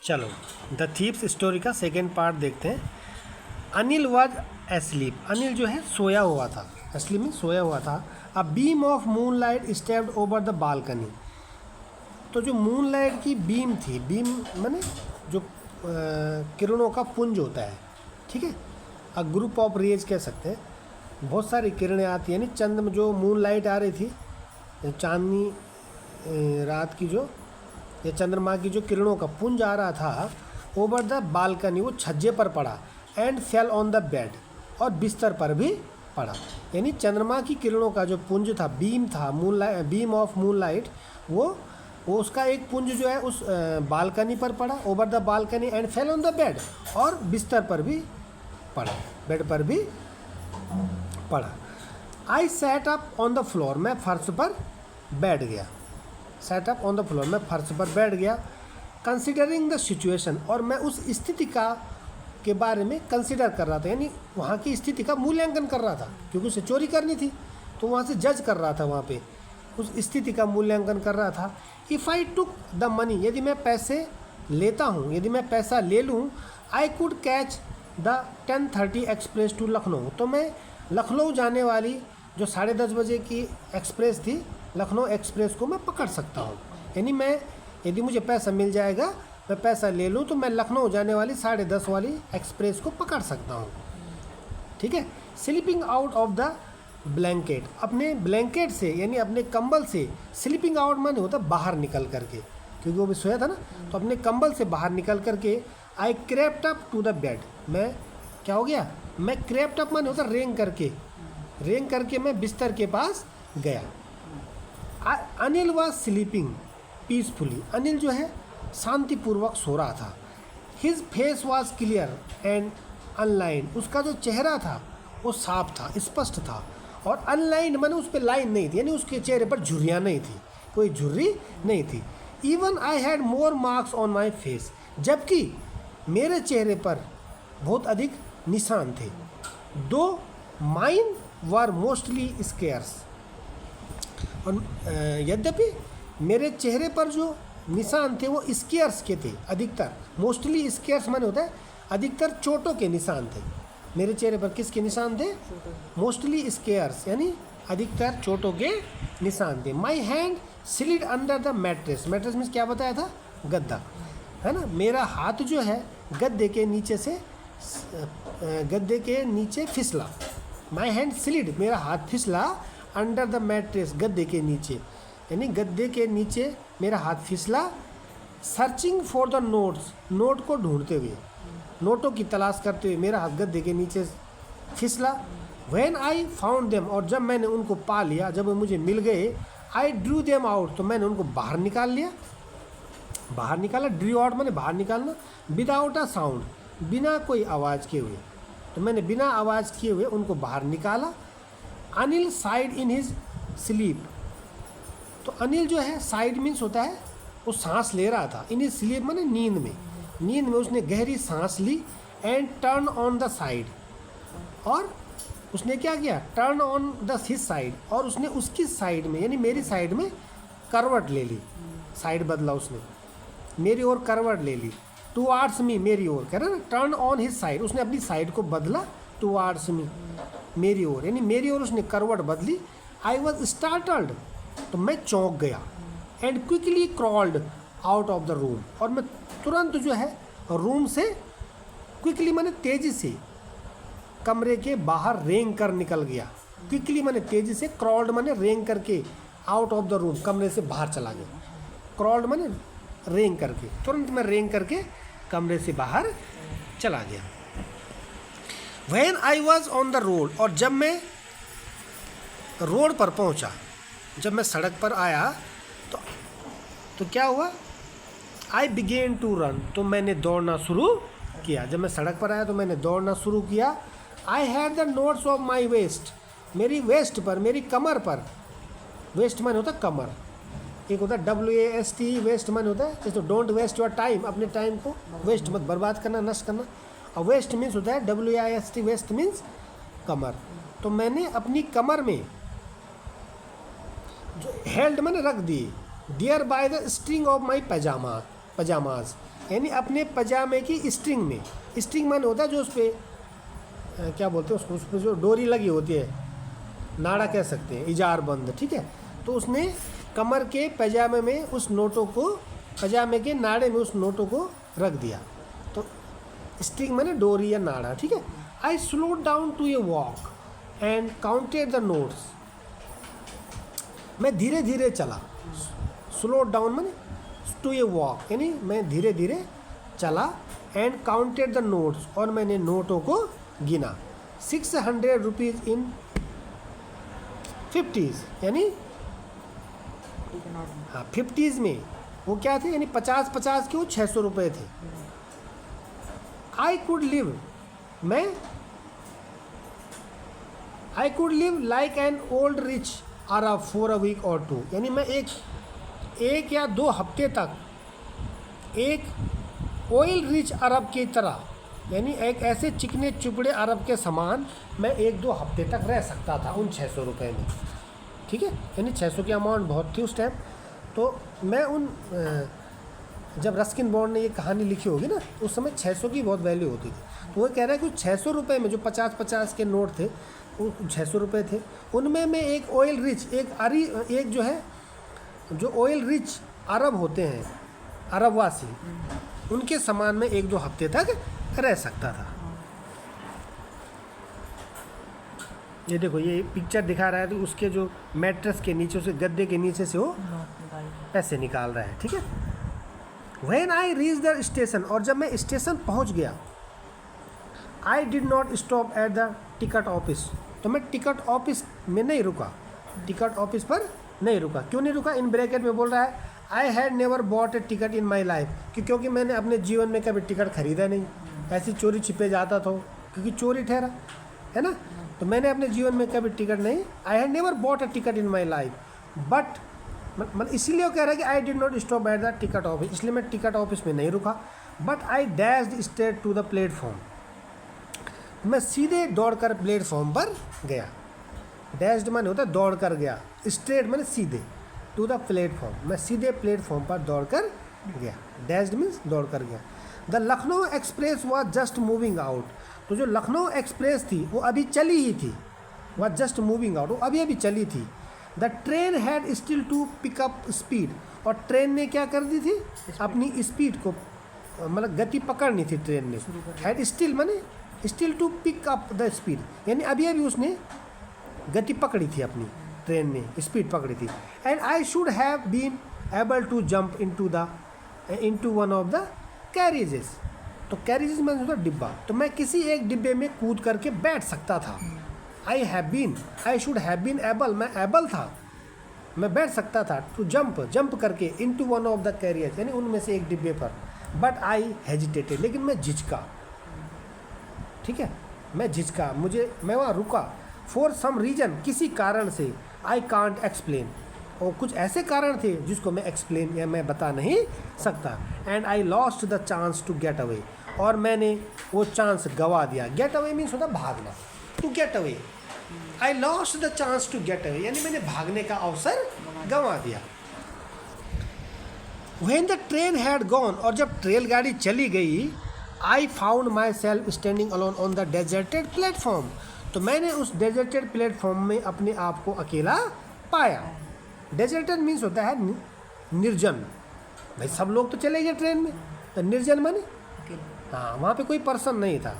चलो the thieves story का second part देखते हैं। अनिल वॉज एस्लीप, अनिल जो है सोया हुआ था, एस्लीप में सोया हुआ था। A beam of moon light stepped over the balcony, तो जो मून लाइट की बीम थी, बीम माने जो किरणों का पुंज होता है, ठीक है, अ ग्रुप ऑफ रेज कह सकते हैं, बहुत सारी किरणें आती हैं। यानी चंद में जो मून लाइट आ रही थी, चांदनी रात की जो या चंद्रमा की जो किरणों का पुंज आ रहा था ओवर द बालकनी, वो छज्जे पर पड़ा। And fell on the bed, और बिस्तर पर भी पड़ा। यानी चंद्रमा की किरणों का जो पुंज था, बीम था, बीम ऑफ मून लाइट, वो उसका एक पुंज जो है उस बालकनी पर पड़ा, over the balcony, and fell on the bed, और बिस्तर पर भी पड़ा, बेड पर भी पड़ा। I set up on the floor, मैं फर्श पर बैठ गया। Set up on the floor, मैं फर्श पर बैठ गया। कंसिडरिंग द सिचुएशन, और मैं उस स्थिति के बारे में कंसिडर कर रहा था, यानी वहाँ की स्थिति का मूल्यांकन कर रहा था, क्योंकि उसे चोरी करनी थी, तो वहाँ से जज कर रहा था, वहाँ पे उस स्थिति का मूल्यांकन कर रहा था। If I took the money, यदि मैं पैसे लेता हूँ, यदि मैं पैसा ले लूँ, I could catch the 10:30 express to Lucknow, तो मैं लखनऊ जाने वाली जो 10:30 बजे की एक्सप्रेस थी, लखनऊ एक्सप्रेस को मैं पकड़ सकता हूँ। यानी मैं, यदि मुझे पैसा मिल जाएगा, मैं पैसा ले लूँ, तो मैं लखनऊ जाने वाली 10:30 वाली एक्सप्रेस को पकड़ सकता हूँ, ठीक है। Sleeping out of the blanket, अपने ब्लैंकेट से यानी अपने कंबल से, स्लीपिंग आउट माने होता बाहर निकल करके, क्योंकि वो भी सोया था ना, तो अपने कंबल से बाहर निकल करके I crept up to the bed, मैं क्या हो गया, मैं क्रेप्ट अप माने होता रेंग करके मैं बिस्तर के पास गया। Anil was sleeping peacefully, Anil जो है शांतिपूर्वक सो रहा था। His face was clear and online, उसका जो चेहरा था वो साफ था, स्पष्ट था, और अनलाइन माने उस पर लाइन नहीं थी, यानी उसके चेहरे पर झुर्रियाँ नहीं थी, कोई झुर्री नहीं थी। Even I had more marks on my face, जबकि मेरे चेहरे पर बहुत अधिक निशान थे। दो माइन वर मोस्टली स्केयर्स, और यद्यपि मेरे चेहरे पर जो निशान थे वो स्केयर्स के थे, अधिकतर। मोस्टली स्केयर्स माने होता है अधिकतर चोटों के निशान थे। मेरे चेहरे पर किसके निशान थे? मोस्टली स्केयर्स, यानी अधिकतर चोटों के निशान थे। My hand slid under the mattress, mattress means क्या बताया था? गद्दा, है ना। मेरा हाथ जो है गद्दे के नीचे से, गद्दे के नीचे फिसला। माई हैंड स्लिड, मेरा हाथ फिसला, अंडर द मैट्रेस, गद्दे के नीचे, यानी गद्दे के नीचे मेरा हाथ फिसला। Searching for the notes, note को ढूंढते हुए, नोटों की तलाश करते हुए मेरा हाथ गद्दे के नीचे फिसला। व्हेन आई फाउंड देम, और जब मैंने उनको पा लिया, जब वो मुझे मिल गए, आई ड्रू देम आउट, तो मैंने उनको बाहर निकाल लिया, बाहर निकाला। ड्रू आउट मैंने बाहर निकालना। विदाउट अ साउंड, बिना कोई आवाज़ किए हुए, तो मैंने बिना आवाज़ किए हुए उनको बाहर निकाला। Anil side in his sleep, तो अनिल जो है, साइड मीन्स होता है वो सांस ले रहा था, इन हिज स्लीप मैंने नींद में, नींद में उसने गहरी सांस ली। And turn on the side, और उसने क्या किया? Turn on the his side, और उसने उसकी साइड में यानी मेरी साइड में करवट ले ली, साइड बदला उसने, मेरी ओर करवट ले ली। टुवार्ड्स मी, मेरी ओर, कह रहे ना, टर्न ऑन हिज साइड, उसने अपनी साइड को बदला, टुवार्ड्स मी, मेरी ओर, यानी मेरी ओर उसने करवट बदली। आई वॉज स्टार्टल्ड, तो मैं चौंक गया। And quickly crawled out of the room, और मैं तुरंत जो है रूम से, क्विकली मैंने तेज़ी से कमरे के बाहर रेंग कर निकल गया। क्विकली मैंने तेज़ी से, क्रॉल्ड मैंने रेंग करके, आउट ऑफ द रूम, कमरे से बाहर चला गया। क्रॉल्ड मैंने रेंग करके, तुरंत मैं रेंग करके कमरे से बाहर चला गया। When I was on the road, और जब मैं रोड पर पहुंचा, जब मैं सड़क पर आया, तो क्या हुआ? आई बिगेन टू रन, तो मैंने दौड़ना शुरू किया। जब मैं सड़क पर आया तो मैंने दौड़ना शुरू किया। I had the notes of my waste, मेरी वेस्ट पर, मेरी कमर पर, वेस्ट मैन होता कमर, एक होता है WAST, वेस्ट मैन होता है, जैसे डोंट वेस्ट योर टाइम, अपने टाइम को वेस्ट मत, बर्बाद करना, नष्ट करना। और वेस्ट मीन्स होता है WAST, वेस्ट मीन्स कमर। तो मैंने अपनी कमर में जो हेल्ड मैंने रख दी, dear by the string of my pyjamas, यानी अपने पजामे की स्ट्रिंग में, स्ट्रिंग माने होता है जो उस पर क्या बोलते हैं उसको, उस पर जो डोरी लगी होती है, नाड़ा कह सकते हैं, इजार बंद, ठीक है। तो उसने कमर के पजामे में उस नोटों को, पजामे के नाड़े में उस नोटों को रख दिया। तो स्ट्रिंग माने डोरी या नाड़ा, ठीक है। I slow down to a walk and counted the notes. मैं धीरे धीरे चला, स्लो डाउन माने टू ए वॉक, यानी मैं धीरे धीरे चला, एंड काउंटेड द नोट्स, और मैंने नोटों को गिना। 600 रुपीज़ इन 50s, यानी हाँ 50s में वो क्या थे, यानी 50 के वो 600 रुपये थे। I could live like an old rich Arab for a week or two, यानी मैं एक या 2 हफ्ते तक एक ऑयल रिच अरब की तरह, यानी एक ऐसे चिकने चुपड़े अरब के समान मैं 1-2 हफ्ते तक रह सकता था उन 600 रुपये में, ठीक है। यानी 600 की अमाउंट बहुत थी उस टाइम। तो मैं जब रस्किन बॉन्ड ने ये कहानी लिखी होगी ना, उस समय 600 की बहुत वैल्यू होती थी। तो वो कह रहा है कि 600 रुपये में जो 50 के नोट थे, वो 600 रुपये थे, उनमें मैं एक ऑयल रिच, एक जो है जो ऑयल रिच अरब होते हैं, अरबवासी, उनके समान में 1-2 हफ्ते तक रह सकता था। ये देखो, ये पिक्चर दिखा रहा है, तो उसके जो मैट्रेस के नीचे, उसके गद्दे के नीचे से वो पैसे निकाल रहा है, ठीक है। When I reach the station, और जब मैं स्टेशन पहुंच गया, आई did not stop at the ticket office, तो मैं टिकट ऑफिस में नहीं रुका, टिकट ऑफिस पर नहीं रुका। क्यों नहीं रुका? इन ब्रैकेट में बोल रहा है आई had never bought a ticket in my life, क्योंकि मैंने अपने जीवन में कभी टिकट खरीदा नहीं, ऐसी चोरी छिपे जाता था, क्योंकि चोरी ठहरा है ना। तो मैंने अपने जीवन में कभी टिकट नहीं, I had never bought a ticket in my life, but मतलब इसीलिए वो कह रहा है कि I did not stop at the ticket office, इसलिए मैं टिकट ऑफिस में नहीं रुका। But I dashed straight to the platform, मैं सीधे दौड़कर प्लेटफॉर्म पर गया। डैश्ड माने होता है दौड़ कर गया, स्ट्रेट माने सीधे, टू द प्लेटफॉर्म, मैं सीधे प्लेटफॉर्म पर दौड़ कर गया। डैश्ड मीन्स दौड़ कर गया। The Lucknow express was just moving out, तो जो लखनऊ एक्सप्रेस थी वो अभी चली ही थी, वॉज जस्ट मूविंग आउट, वो अभी अभी चली थी। The train had still to pick up speed, और ट्रेन ने क्या कर दी थी, अपनी स्पीड को, मतलब गति पकड़नी थी ट्रेन ने। हैड स्टिल माने still to pick up the speed, यानी अभी अभी उसने गति पकड़ी थी, अपनी ट्रेन ने स्पीड पकड़ी थी। And I should have been able to jump into one of the carriages, तो कैरिजेस में होता डिब्बा, तो मैं किसी एक डिब्बे में कूद करके बैठ सकता था। I should have been able, मैं एबल था, मैं बैठ सकता था, टू जंप करके into one of the carriers, यानी उनमें से एक डिब्बे पर। बट आई हेजिटेटेड, लेकिन मैं झिझका, ठीक है, मैं झिझका, मैं वहाँ रुका। फॉर सम रीजन, किसी कारण से, आई कांट एक्सप्लेन, और कुछ ऐसे कारण थे जिसको मैं एक्सप्लेन या मैं बता नहीं सकता। And I lost the chance to get away, और मैंने वो चांस गवा दिया। गेट अवे मीन्स होता भागना, to get away. I lost the chance to get away, यानी मैंने भागने का अवसर गंवा दिया। When the train had gone, और जब रेलगाड़ी चली गई, I found myself standing alone on the deserted platform, तो मैंने उस डेजर्टेड प्लेटफॉर्म में अपने आप को अकेला पाया। डेजर्टेड मीन्स होता है निर्जन, भाई सब लोग तो चले गए ट्रेन में, तो निर्जन माने हाँ, वहाँ पे कोई पर्सन नहीं था,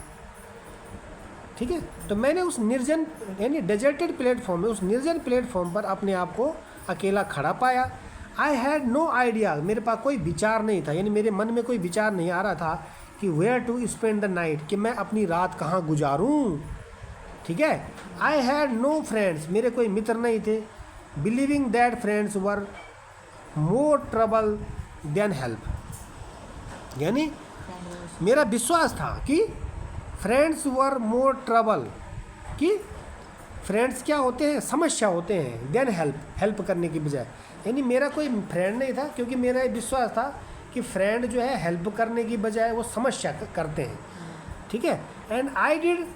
ठीक है। तो मैंने उस निर्जन यानी डेजर्टेड प्लेटफॉर्म में, उस निर्जन प्लेटफॉर्म पर अपने आप को अकेला खड़ा पाया। आई हैड नो आइडिया, मेरे पास कोई विचार नहीं था, यानी मेरे मन में कोई विचार नहीं आ रहा था कि where to spend the night, कि मैं अपनी रात कहाँ गुजारूँ, ठीक है। आई हैड नो फ्रेंड्स, मेरे कोई मित्र नहीं थे। Believing that friends were more trouble than help, यानी मेरा विश्वास था कि फ्रेंड्स वर मोर ट्रबल, कि फ्रेंड्स क्या होते हैं, समस्या होते हैं, देन हेल्प करने की बजाय, यानी मेरा कोई फ्रेंड नहीं था, क्योंकि मेरा विश्वास था कि फ्रेंड जो है हेल्प करने की बजाय वो समस्या करते हैं, ठीक है। And I did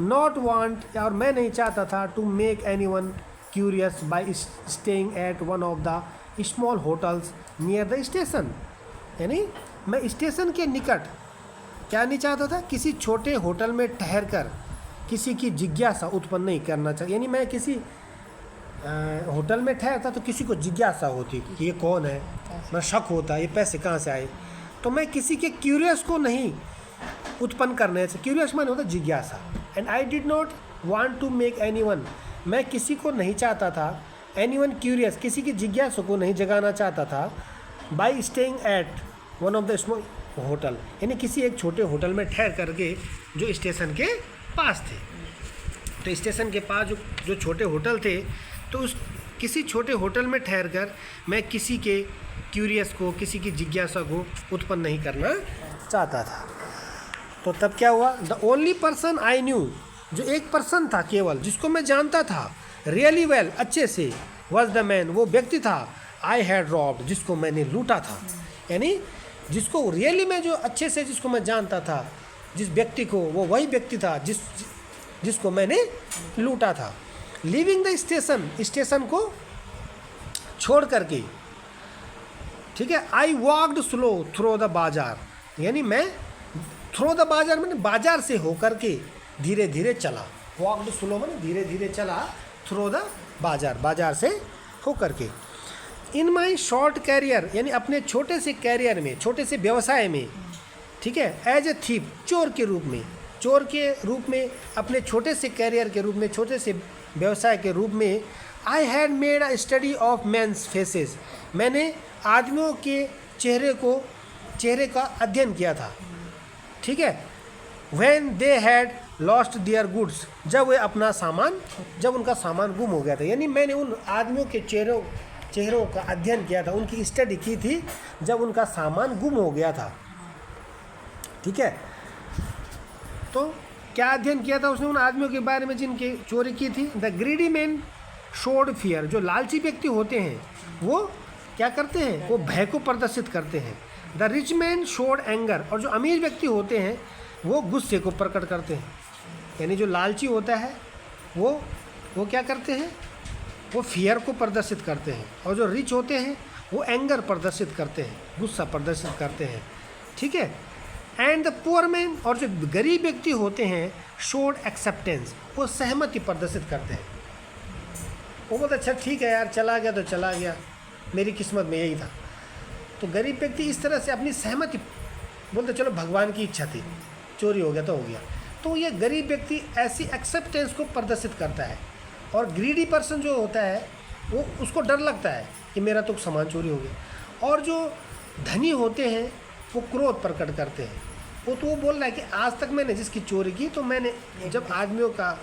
not want, और मैं नहीं चाहता था, to make anyone curious by staying at one of the small hotels near the station, यानी मैं स्टेशन के निकट क्या नहीं चाहता था, किसी छोटे होटल में ठहर कर किसी की जिज्ञासा उत्पन्न नहीं करना चाहिए। यानी मैं किसी होटल में ठहरता तो किसी को जिज्ञासा होती कि ये कौन है, मैं शक होता ये पैसे कहाँ से आए। तो मैं किसी के क्यूरियस को नहीं उत्पन्न करने से, क्यूरियस माने होता जिज्ञासा। And I did not want to make anyone, मैं किसी को नहीं चाहता था, एनीवन क्यूरियस, किसी की जिज्ञासा को नहीं जगाना चाहता था, by staying at one of the small hotel, यानी किसी एक छोटे होटल में ठहर करके जो स्टेशन के पास थे। तो स्टेशन के पास जो छोटे होटल थे, तो उस किसी छोटे होटल में ठहर कर मैं किसी के क्यूरियस को, किसी की जिज्ञासा को उत्पन्न नहीं करना चाहता था। तो तब क्या हुआ, the only person I knew, जो एक पर्सन था केवल जिसको मैं जानता था रियली वेल, अच्छे से, वॉज द मैन, वो व्यक्ति था, आई हैड रॉब्ड, जिसको मैंने लूटा था। यानी जिसको रियली मैं जो अच्छे से जिसको मैं जानता था, जिस व्यक्ति को, वो वही व्यक्ति था जिसको मैंने लूटा था। लिविंग द स्टेशन, स्टेशन को छोड़ करके, ठीक है, I walked slow through the bazaar, यानी मैं थ्रो द बाजार मैंने बाजार से होकर के धीरे धीरे चला, वॉकड स्लो मैंने धीरे धीरे चला, थ्रो द बाजार, बाजार से होकर के। इन माई शॉर्ट कैरियर, यानी अपने छोटे से कैरियर में, छोटे से व्यवसाय में, ठीक है, एज ए थीप, चोर के रूप में, चोर के रूप में, अपने छोटे से कैरियर के रूप में, छोटे से व्यवसाय के रूप में, I had made a study of men's faces, मैंने आदमियों के चेहरे का अध्ययन किया था, ठीक है। When they had lost their goods, जब उनका सामान गुम हो गया था, यानी मैंने उन आदमियों के चेहरों का अध्ययन किया था, उनकी स्टडी की थी जब उनका सामान गुम हो गया था, ठीक है। तो क्या अध्ययन किया था उसने उन आदमियों के बारे में जिनकी चोरी की थी। The greedy man showed fear, जो लालची व्यक्ति होते हैं वो क्या करते हैं, वो भय को प्रदर्शित करते हैं। The rich man showed anger, और जो अमीर व्यक्ति होते हैं वो गुस्से को प्रकट करते हैं। यानी जो लालची होता है वो क्या करते हैं, वो फियर को प्रदर्शित करते हैं, और जो रिच होते हैं वो एंगर प्रदर्शित करते हैं, गुस्सा प्रदर्शित करते हैं, ठीक है। एंड द पुअर मैन, और जो गरीब व्यक्ति होते हैं, शोड एक्सेप्टेंस, वो सहमति प्रदर्शित करते हैं। वो बोलते अच्छा ठीक है यार, चला गया तो चला गया, मेरी किस्मत में यही था। तो गरीब व्यक्ति इस तरह से अपनी सहमति बोलते चलो भगवान की इच्छा थी, चोरी हो गया तो हो गया। तो ये गरीब व्यक्ति ऐसी एक्सेप्टेंस को प्रदर्शित करता है। और ग्रीडी पर्सन जो होता है वो, उसको डर लगता है कि मेरा तो सामान चोरी हो गया। और जो धनी होते हैं वो क्रोध प्रकट करते हैं। वो बोल रहा है कि आज तक मैंने जिसकी चोरी की, तो मैंने जब आदमियों का,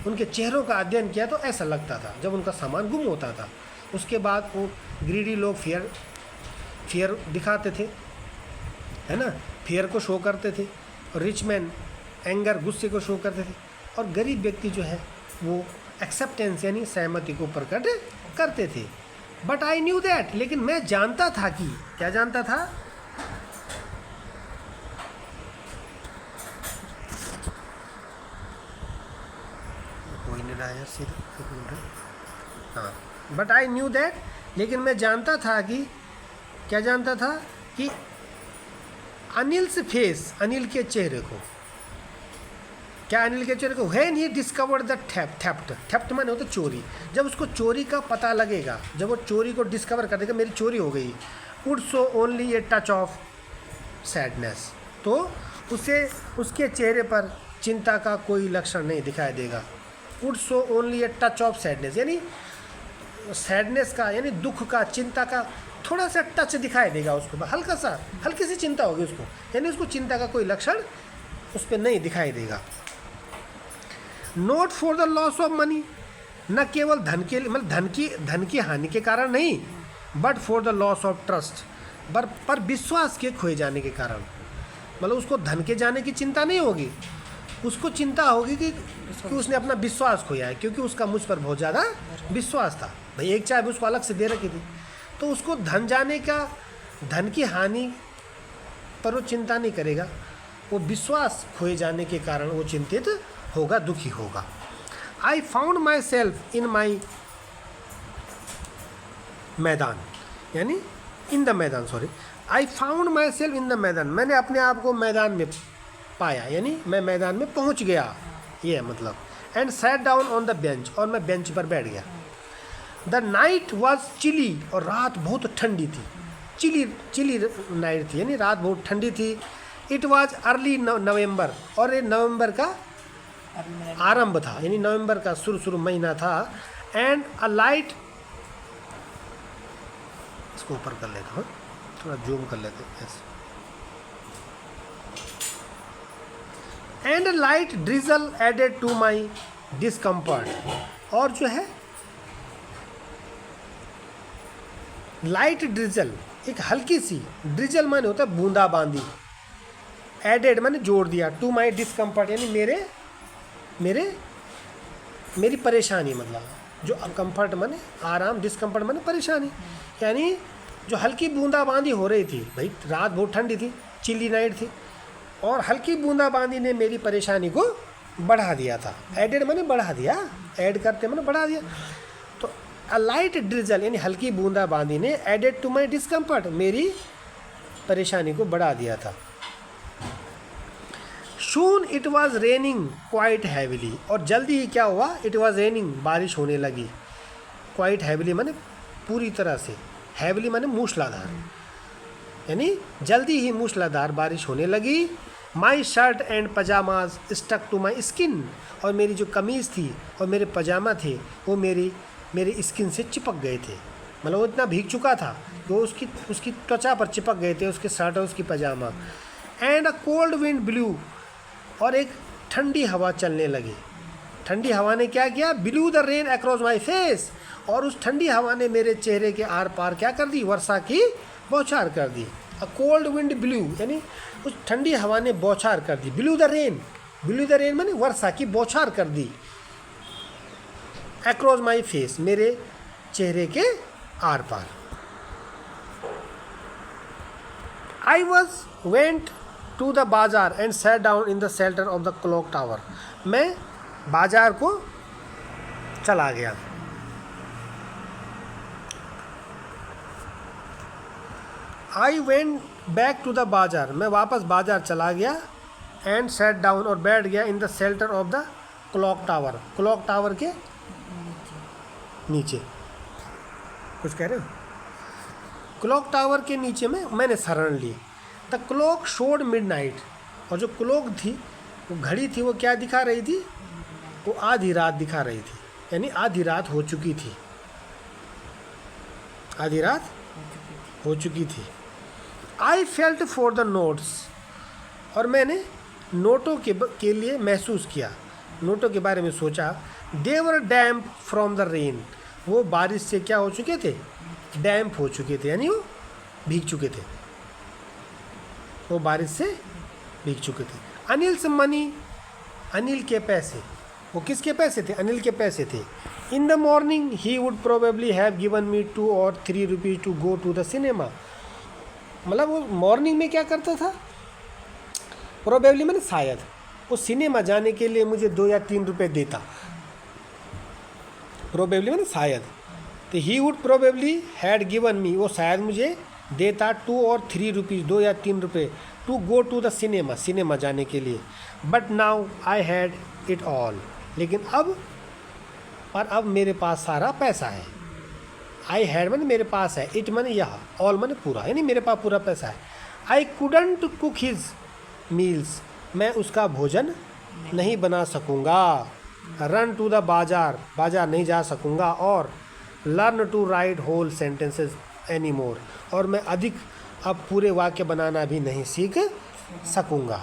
उनके चेहरों का अध्ययन किया तो ऐसा लगता था जब उनका सामान गुम होता था। उसके बाद वो ग्रीडी लोग फियर दिखाते थे, है ना, फियर को शो करते थे। और रिच मैन एंगर, गुस्से को शो करते थे। और गरीब व्यक्ति जो है वो एक्सेप्टेंस यानी सहमति को प्रकट करते थे। बट आई न्यू दैट, लेकिन मैं जानता था कि, क्या जानता था, कोई नहीं रहा यार, सीधा एक मिनट, हाँ, बट आई न्यू दैट, लेकिन मैं जानता था कि, क्या जानता था कि अनिल्स फेस, अनिल के चेहरे को, क्या अनिल के चेहरे को, when he discovered the theft माने होता चोरी, जब उसको चोरी का पता लगेगा, जब वो चोरी को डिस्कवर कर देगा मेरी चोरी हो गई, would show only a touch of sadness, तो उसे उसके चेहरे पर चिंता का कोई लक्षण नहीं दिखाई देगा। Would show only a touch of sadness, यानी सैडनेस का, यानी दुख का, चिंता का थोड़ा सा टच दिखाई देगा उसको, हल्की सी चिंता होगी उसको, यानी उसको चिंता का कोई लक्षण उस पर नहीं दिखाई देगा। Not for the loss of money, न केवल धन के, मतलब धन की हानि के कारण नहीं, but for the loss of trust, पर विश्वास के खोए जाने के कारण। मतलब उसको धन के जाने की चिंता नहीं होगी, उसको चिंता होगी कि उसने अपना विश्वास खोया है, क्योंकि उसका मुझ पर बहुत ज़्यादा विश्वास था। भाई एक चाय भी उसको अलग से दे रखी थी, तो उसको धन जाने का, धन की हानि पर वो चिंता नहीं करेगा, वो विश्वास खोए जाने के कारण वो चिंतित होगा, दुखी होगा। आई फाउंड माई सेल्फ इन माई मैदान, यानी इन द मैदान, sorry, I found my self in the मैदान, मैंने अपने आप को मैदान में पाया, यानी मैं मैदान में पहुंच गया, ये है मतलब। And sat down on the bench, और मैं बेंच पर बैठ गया। द नाइट वॉज चिली, और रात बहुत ठंडी थी, चिली नाइट थी, यानी रात बहुत ठंडी थी। इट वॉज अर्ली नवंबर, और ये नवंबर का आरंभ था, यानी नवंबर का शुरू महीना था। एंड अ लाइट, इसको ऊपर कर लेता हूँ, थोड़ा जूम कर लेते हैं ऐसे। And a light drizzle added to my discomfort, और जो है लाइट ड्रिजल, एक हल्की सी, ड्रिजल माने होता है बूंदाबांदी, एडेड माने जोड़ दिया, टू माई डिस्कम्फर्ट यानी मेरी परेशानी, मतलब जो कंफर्ट माने आराम, डिस्कम्फर्ट माने परेशानी, यानी जो हल्की बूंदाबांदी हो रही थी, भाई रात बहुत ठंडी थी, चिली नाइट थी, और हल्की बूंदाबांदी ने मेरी परेशानी को बढ़ा दिया था। एडेड माने बढ़ा दिया, ऐड करते माने बढ़ा दिया। तो अ लाइट ड्रिजल यानी हल्की बूंदाबांदी ने एडेड टू माई डिस्कम्फर्ट, मेरी परेशानी को बढ़ा दिया था। Soon it was raining quite heavily, और जल्दी ही क्या हुआ, इट वॉज रेनिंग, बारिश होने लगी, क्वाइट हैविली माने पूरी तरह से, हैविली माने मूसलाधार, यानी जल्दी ही मूसलाधार बारिश होने लगी। My shirt and pyjamas stuck to my skin, और मेरी जो कमीज़ थी और मेरे पजामा थे वो मेरी स्किन से चिपक गए थे, मतलब वो इतना भीग चुका था कि वो उसकी त्वचा पर चिपक गए थे, उसके शर्ट और उसकी पजामा। And a cold wind blew, और एक ठंडी हवा चलने लगी, ठंडी हवा ने क्या किया, blue the rain across my face, और उस ठंडी हवा ने मेरे चेहरे के आर पार क्या कर दी, वर्षा की बौछार कर दी। अ कोल्ड विंड ब्लू यानी उस ठंडी हवा ने बौछार कर दी, ब्लू द रेन माने वर्षा की बौछार कर दी, अक्रॉस माई फेस मेरे चेहरे के आर पार। I was went to the bazaar and sat down in the shelter of the clock tower, मैं बाजार को चला गया। I went back to the bazaar, मैं वापस बाजार चला गया। एंड सैट डाउन, और बैठ गया इन the shelter of the clock tower के नीचे। कुछ कह रहे हो? क्लॉक टावर के नीचे में मैंने शरण ली। द क्लॉक शोड मिडनाइट, और जो क्लॉक थी वो घड़ी थी, वो क्या दिखा रही थी, वो आधी रात दिखा रही थी, यानी आधी रात हो चुकी थी, आधी रात हो चुकी थी। I felt for the notes, और मैंने नोटों के लिए महसूस किया, नोटों के बारे में सोचा। देवर डैम्प फ्रॉम द रेन, वो बारिश से क्या हो चुके थे, डैम्प हो चुके थे, यानी वो भीग चुके थे, वो बारिश से भीग चुके थे। अनिल से मनी, अनिल के पैसे, वो किसके पैसे थे, अनिल के पैसे थे। In the morning he would probably have given me 2 or 3 rupees to go to the cinema, मतलब वो मॉर्निंग में क्या करता था, प्रोबेबली मैंने शायद, वो सिनेमा जाने के लिए मुझे 2 या 3 रुपये देता, प्रोबेबली मैंने शायद, तो ही would probably had given me, वो शायद मुझे देता 2 or 3 रुपीज़, 2 या 3 रुपये, to go to the cinema जाने के लिए। But now I had it all, लेकिन अब मेरे पास सारा पैसा है। आई हैड माने मेरे पास है, इट माने यह, ऑल माने पूरा, यानी मेरे पास पूरा पैसा है। I couldn't cook his meals, मैं उसका भोजन नहीं बना सकूँगा। रन टू द बाजार नहीं जा सकूँगा। और learn to write whole sentences any more, और मैं अधिक अब पूरे वाक्य बनाना भी नहीं सीख सकूँगा।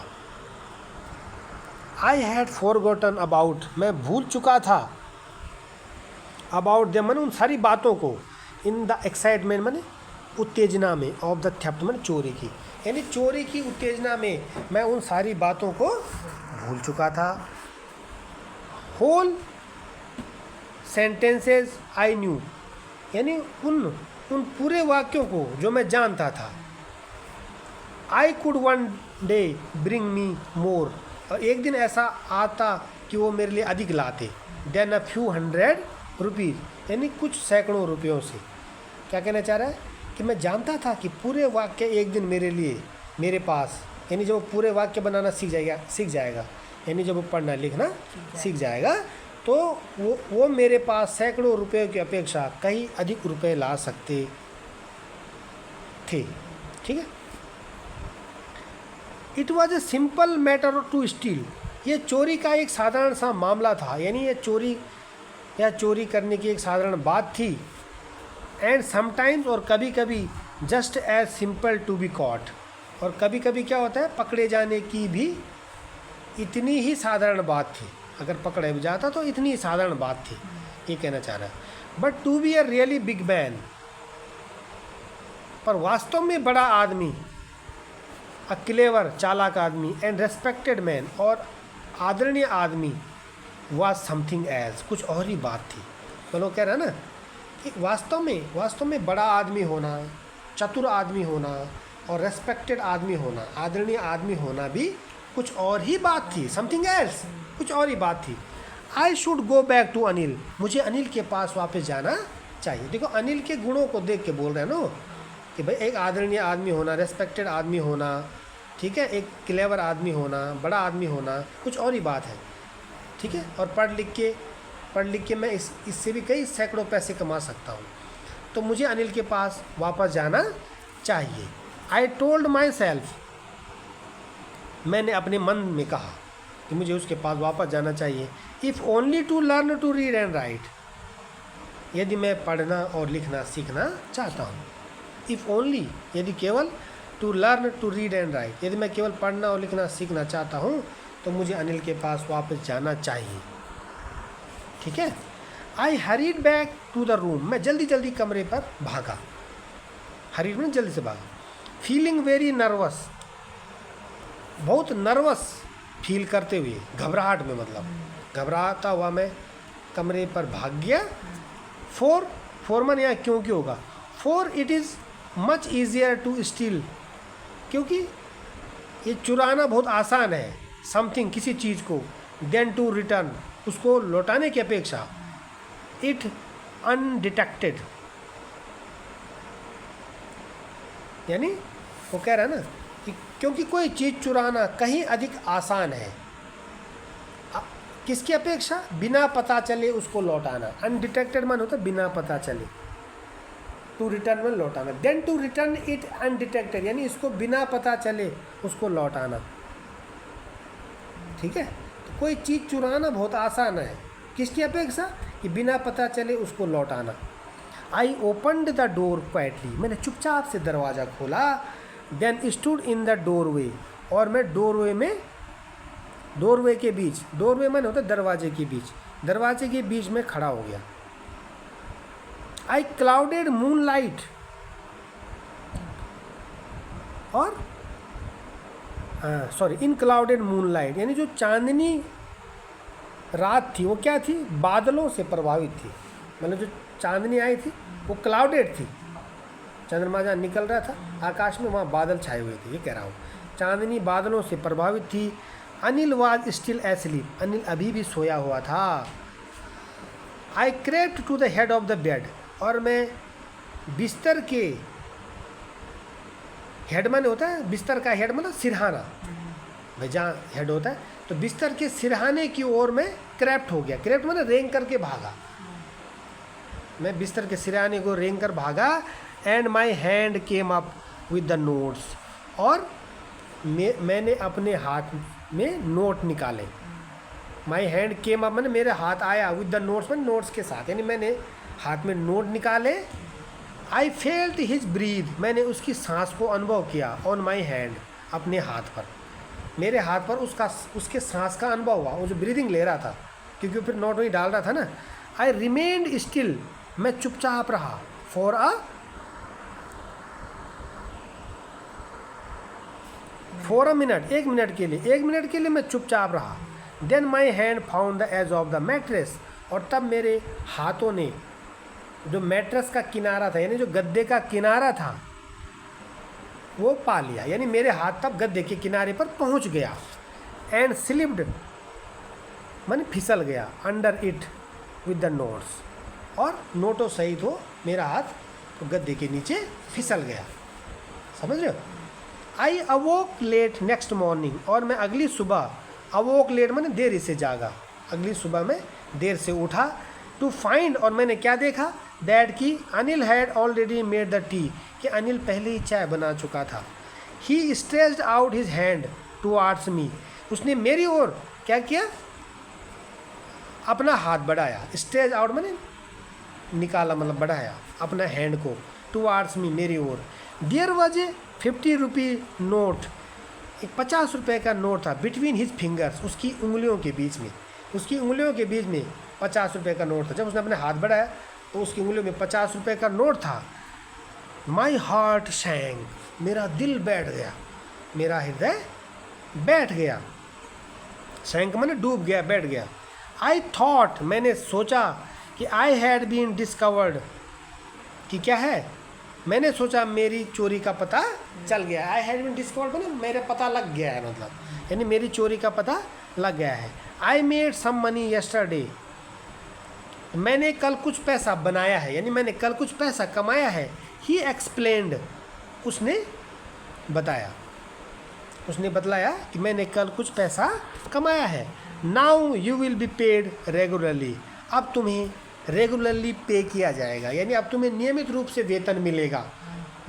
आई हैड फॉरगॉटन अबाउट, मैं भूल चुका था, अबाउट द मैंने उन सारी बातों को, इन द एक्साइटमेंट मैंने उत्तेजना में, ऑफ द थेफ्ट मैंने चोरी की, यानी चोरी की उत्तेजना में मैं उन सारी बातों को भूल चुका था। होल सेंटेंसेस आई न्यू, यानी उन पूरे वाक्यों को जो मैं जानता था। I could one day bring me more, और एक दिन ऐसा आता कि वो मेरे लिए अधिक लाते, देन अ फ्यू 100 रुपीज़, यानी कुछ सैकड़ों रुपयों से। क्या कहना चाह रहा है कि मैं जानता था कि पूरे वाक्य एक दिन मेरे लिए मेरे पास, यानी जब वो पूरे वाक्य बनाना सीख जाएगा, यानी जब वो पढ़ना लिखना सीख जाएगा, तो वो मेरे पास सैकड़ों रुपए की अपेक्षा कहीं अधिक रुपए ला सकते थे। ठीक है। It was a simple matter to steal, ये चोरी का एक साधारण सा मामला था, यानी ये चोरी करने की एक साधारण बात थी। एंड समटाइम्स, और कभी कभी, just as simple to be caught, और कभी कभी क्या होता है, पकड़े जाने की भी इतनी ही साधारण बात थी। अगर पकड़े भी जाता तो इतनी ही साधारण बात थी, ये कहना चाह रहा है। But to be a really big man, पर वास्तव में बड़ा आदमी, अ क्लेवर, चालाक आदमी, एंड रेस्पेक्टेड मैन, और आदरणीय आदमी, वाज समथिंग एल्स, कुछ और ही बात थी। मतलब कह रहा है ना कि वास्तव में बड़ा आदमी होना, चतुर आदमी होना और रेस्पेक्टेड आदमी होना, आदरणीय आदमी होना भी कुछ और ही बात थी, समथिंग एल्स, कुछ और ही बात थी। I should go back to Anil, मुझे अनिल के पास वापस जाना चाहिए। देखो अनिल के गुणों को देख के बोल रहे हैं ना कि भाई एक आदरणीय आदमी होना, रेस्पेक्टेड आदमी होना, ठीक है, एक क्लेवर आदमी होना, बड़ा आदमी होना, कुछ और ही बात है। ठीक है। और पढ़ लिख के मैं इससे भी कई सैकड़ों पैसे कमा सकता हूँ, तो मुझे अनिल के पास वापस जाना चाहिए। आई टोल्ड माई सेल्फ, मैंने अपने मन में कहा कि मुझे उसके पास वापस जाना चाहिए। If only to learn to read and write, यदि मैं पढ़ना और लिखना सीखना चाहता हूँ। इफ़ ओनली, यदि केवल, to learn to read and write, यदि मैं केवल पढ़ना और लिखना सीखना चाहता हूँ तो मुझे अनिल के पास वापस जाना चाहिए। ठीक है। I hurried back to the room, मैं जल्दी जल्दी कमरे पर भागा। हरीड में जल्दी से भागा। फीलिंग वेरी नर्वस, बहुत नर्वस फील करते हुए, घबराहट में, मतलब घबराता हुआ मैं कमरे पर भाग गया। फोर मन यहाँ क्योंकि होगा, for it is much easier to steal, क्योंकि ये चुराना बहुत आसान है, समथिंग, किसी चीज़ को, देन टू रिटर्न, उसको लौटाने की अपेक्षा, इट अनडिटेक्टेड, यानी वो कह रहा है ना कि क्योंकि कोई चीज़ चुराना कहीं अधिक आसान है, किसकी अपेक्षा, बिना पता चले उसको लौटाना। अनडिटेक्टेड मन होता है बिना पता चले, टू रिटर्न में लौटाना, then to return it undetected, यानी इसको बिना पता चले उसको लौटाना। ठीक है। तो कोई चीज़ चुराना बहुत आसान है, किसकी अपेक्षा, कि बिना पता चले उसको लौटाना। I opened the door quietly, मैंने चुपचाप से दरवाज़ा खोला। Then stood in the doorway, और मैं डोरवे के बीच, डोरवे मैंने होता है दरवाजे के बीच, दरवाजे के बीच में खड़ा हो गया। आई क्लाउडेड मून लाइट, और इन क्लाउडेड मून लाइट, यानी जो चांदनी रात थी वो क्या थी, बादलों से प्रभावित थी। मतलब जो चांदनी आई थी वो क्लाउडेड थी, चंद्रमा जहाँ निकल रहा था आकाश में, वहाँ बादल छाए हुए थे, ये कह रहा हूँ। चांदनी बादलों से प्रभावित थी। Anil was still asleep, Anil अभी भी सोया हुआ था। I crept to the head of the bed, और मैं बिस्तर के, हेड मन होता है, बिस्तर का हेड मतलब सिरहाना, भाई जहाँ हेड होता है, तो बिस्तर के सिरहाने की ओर मैं क्रैप्ट हो गया। क्रैप्ट मतलब रेंग करके भागा, मैं बिस्तर के सिरहाने को रेंग कर भागा। And my hand came up with the notes, और मैंने अपने हाथ में नोट निकाले। माई हैंड केम अप मैंने मेरे हाथ आया, विद द नोट्स मैंने नोट्स के साथ, यानी मैंने हाथ में नोट निकाले। आई फेल्ट हिज ब्रीथ, मैंने उसकी सांस को अनुभव किया। ऑन माई हैंड, अपने हाथ पर, मेरे हाथ पर उसके सांस का अनुभव हुआ, वो जो ब्रीदिंग ले रहा था, क्योंकि फिर नोट वही डाल रहा था ना। आई रिमेन्ड स्टिल, मैं चुपचाप रहा। फॉर अ मिनट, एक मिनट के लिए मैं चुपचाप रहा। Then my hand found the edge of the mattress, और तब मेरे हाथों ने जो मैट्रेस का किनारा था, यानी जो गद्दे का किनारा था, वो पा लिया, यानी मेरे हाथ तब गद्दे के किनारे पर पहुंच गया। एंड स्लिप्ड माने फिसल गया, under it with the notes, और नोटों सहित हो मेरा हाथ तो गद्दे के नीचे फिसल गया। समझ रहे हो? आई अवोक लेट नेक्स्ट मॉर्निंग, और मैं अगली सुबह, अवोक लेट मैंने देर से जागा, अगली सुबह में देर से उठा। टू फाइंड, और मैंने क्या देखा, दैट कि Anil had already made the tea, कि अनिल पहले ही चाय बना चुका था। He stretched out his hand towards me, उसने मेरी ओर क्या किया, अपना हाथ बढ़ाया। स्ट्रेच आउट मैंने निकाला, मतलब बढ़ाया अपना हैंड को, टुवार्ड्स मी, मेरी ओर। There was a 50 rupee note, एक 50 रुपये का नोट था, बिटवीन हिज फिंगर्स, उसकी उंगलियों के बीच में, उसकी उंगलियों के बीच में 50 रुपये का नोट था। जब उसने अपने हाथ बढ़ाया तो उसकी उंगलियों में 50 रुपये का नोट था। माई हार्ट शैंक, मेरा दिल बैठ गया, मेरा हृदय बैठ गया। शैंक मैंने डूब गया, बैठ गया। आई थॉट, मैंने सोचा कि आई हैड बीन डिस्कवर्ड, कि क्या है, मैंने सोचा मेरी चोरी का पता चल गया। आई हैड बीन डिस्कवर्ड मैंने मेरा पता लग गया है, मतलब यानी मेरी चोरी का पता लग गया है। I made some money yesterday, मैंने कल कुछ पैसा बनाया है, यानी मैंने कल कुछ पैसा कमाया है। ही एक्सप्लेन्ड, उसने बताया, उसने बतलाया कि मैंने कल कुछ पैसा कमाया है। Now you will be paid regularly, अब तुम्हें रेगुलरली पे किया जाएगा, यानी अब तुम्हें नियमित रूप से वेतन मिलेगा,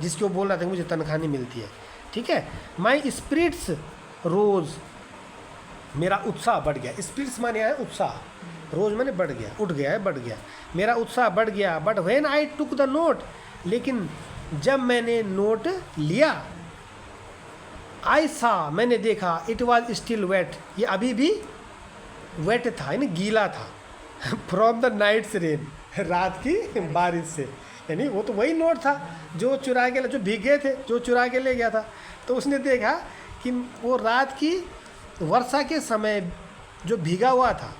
जिसकी वो बोल रहा था कि मुझे तनख्वाह नहीं मिलती है। ठीक है। माई स्पिरिट्स रोज, मेरा उत्साह बढ़ गया। स्पिरिट्स माने है उत्साह, रोज मैंने बढ़ गया, उठ गया है, बढ़ गया, मेरा उत्साह बढ़ गया। But when I took the note, लेकिन जब मैंने नोट लिया, आई सा, मैंने देखा, इट वॉज स्टिल वेट, ये अभी भी वेट था, यानी गीला था। फ्रॉम द नाइट्स रेन, रात की बारिश से, यानी वो तो वही नोट था जो चुरा के, जो भीग गए थे, जो चुरा के ले गया था। तो उसने देखा कि वो रात की वर्षा के समय जो भीगा हुआ था,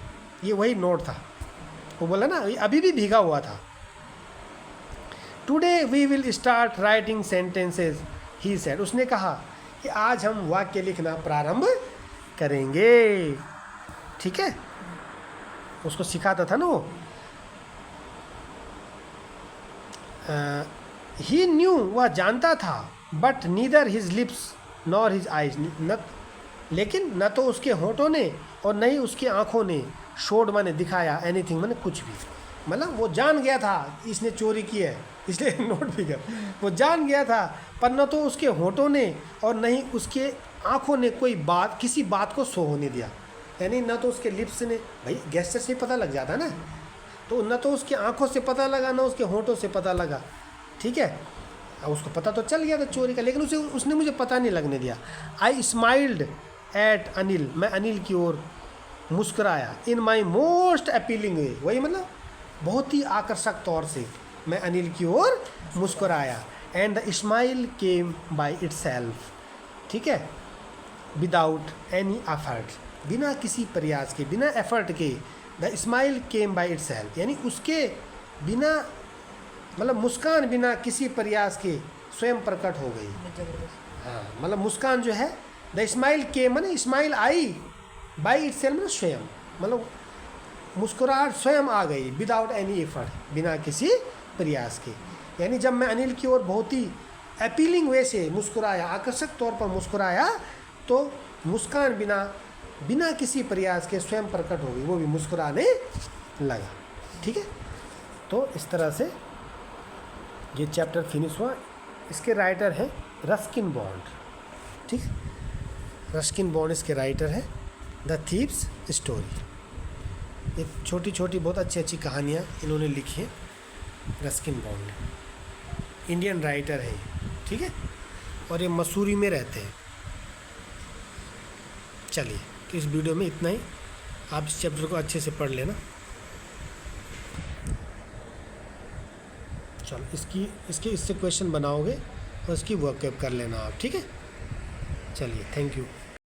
ये वही नोट था। वो बोला ना, ये अभी भी भीगा हुआ था। Today we will start writing sentences, he said, उसने कहा कि आज हम वाक्य लिखना प्रारंभ करेंगे। ठीक है, उसको सिखाता था ना वो। ही न्यू, वह जानता था, but neither his lips nor his eyes, लेकिन न तो उसके होठों ने और न ही उसकी आंखों ने शोड माने दिखाया, एनीथिंग माने कुछ भी, मतलब वो जान गया था इसने चोरी की है, इसलिए नोट भी गया, वो जान गया था, पर न तो उसके होठों ने और न ही उसके आंखों ने कोई बात, किसी बात को सो होने दिया, यानी न तो उसके लिप्स ने, भाई गेस्चर से पता लग जाता ना, तो न तो उसकी आंखों से पता लगा, न उसके होठों से पता लगा। ठीक है, अब उसको पता तो चल गया था चोरी का, लेकिन उसने मुझे पता नहीं लगने दिया। आई स्माइल्ड एट अनिल, मैं अनिल की ओर मुस्कुराया। इन माई मोस्ट अपीलिंग वे, वही मतलब बहुत ही आकर्षक तौर से मैं अनिल की ओर मुस्कुराया। And the smile came by itself, ठीक है, विदाउट एनी एफर्ट, बिना किसी प्रयास के, बिना एफर्ट के, the smile came by itself, यानी उसके बिना, मतलब मुस्कान बिना किसी प्रयास के स्वयं प्रकट हो गई। हाँ, मतलब मुस्कान जो है, द स्माइल केम माने स्माइल आई, बाय इटसेल्फ मतलब स्वयं, मतलब मुस्कुराहट स्वयं आ गई, विदाउट एनी एफर्ट, बिना किसी प्रयास के। यानी जब मैं अनिल की ओर बहुत ही अपीलिंग वे से मुस्कुराया, आकर्षक तौर पर मुस्कुराया, तो मुस्कान बिना किसी प्रयास के स्वयं प्रकट हो गई, वो भी मुस्कुराने लगा। ठीक है, तो इस तरह से ये चैप्टर फिनिश हुआ। इसके राइटर हैं रस्किन बॉन्ड। ठीक, रस्किन बॉन्ड इसके राइटर है। द थीव्स स्टोरी, ये छोटी छोटी बहुत अच्छी अच्छी कहानियाँ इन्होंने लिखी हैं। रस्किन बॉन्ड इंडियन राइटर है, ठीक है, और ये मसूरी में रहते हैं। चलिए, तो इस वीडियो में इतना ही। आप इस चैप्टर को अच्छे से पढ़ लेना। चलो, इससे क्वेश्चन बनाओगे और इसकी वर्कअप कर लेना आप। ठीक है, चलिए, थैंक यू।